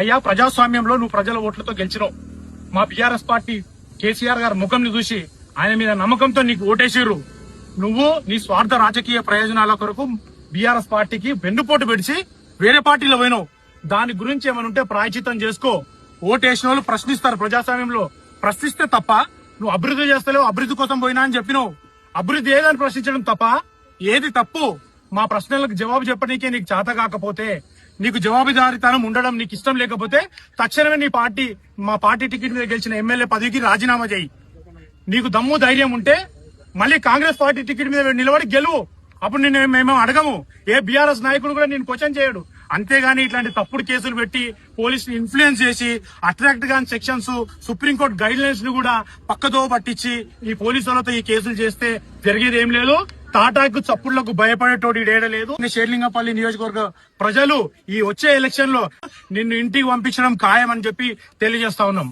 అయ్యా ప్రజాస్వామ్యంలో నువ్వు ప్రజల ఓట్లతో గెలిచినావు. మా బీఆర్ఎస్ పార్టీ కేసీఆర్ గారి ముఖంని చూసి ఆయన మీద నమ్మకంతో నీకు ఓటేసిర్రు. నువ్వు నీ స్వార్థ రాజకీయ ప్రయోజనాల కొరకు బీఆర్ఎస్ పార్టీకి వెన్నుపోటు పెడిచి వేరే పార్టీలో పోయినావు. దాని గురించి ఏమైనా ఉంటే ప్రాయచితం చేసుకో. ఓటేసిన వాళ్ళు ప్రశ్నిస్తారు. ప్రజాస్వామ్యంలో ప్రశ్నిస్తే తప్ప నువ్వు అభివృద్ధి చేస్తలేవు, అభివృద్ధి కోసం పోయినా అని చెప్పినావు. అభివృద్ధి ఏదని ప్రశ్నించడం తప్ప ఏది తప్పు? మా ప్రశ్నలకు జవాబు చెప్పడానికే నీకు చేత కాకపోతే, నీకు జవాబుదారీతనం ఉండడం నీకు ఇష్టం లేకపోతే తక్షణమే మా పార్టీ టికెట్ మీద గెలిచిన ఎమ్మెల్యే పదవికి రాజీనామా చేయి. నీకు దమ్ము ధైర్యం ఉంటే మళ్ళీ కాంగ్రెస్ పార్టీ టికెట్ మీద నిలబడి గెలువు. అప్పుడు మేము అడగము. ఏ బీఆర్ఎస్ నాయకుడు కూడా నేను క్వశ్చన్ చేయడు. అంతేగాని ఇట్లాంటి తప్పుడు కేసులు పెట్టి పోలీసులు ఇన్ఫ్లుయెన్స్ చేసి అట్రాక్ట్ గా సెక్షన్స్, సుప్రీంకోర్టు గైడ్ లైన్స్ ను కూడా పక్కదో పట్టించి ఈ పోలీసులతో ఈ కేసులు చేస్తే జరిగేది ఏం లేదు. తాటాకు చప్పుళ్లకు భయపడేటోడు ఇడేడలేదు. షేర్లింగపల్లి నియోజకవర్గ ప్రజలు ఈ వచ్చే ఎలక్షన్ లో నిన్ను ఇంటికి పంపించడం ఖాయం అని చెప్పి తెలియజేస్తా ఉన్నాం.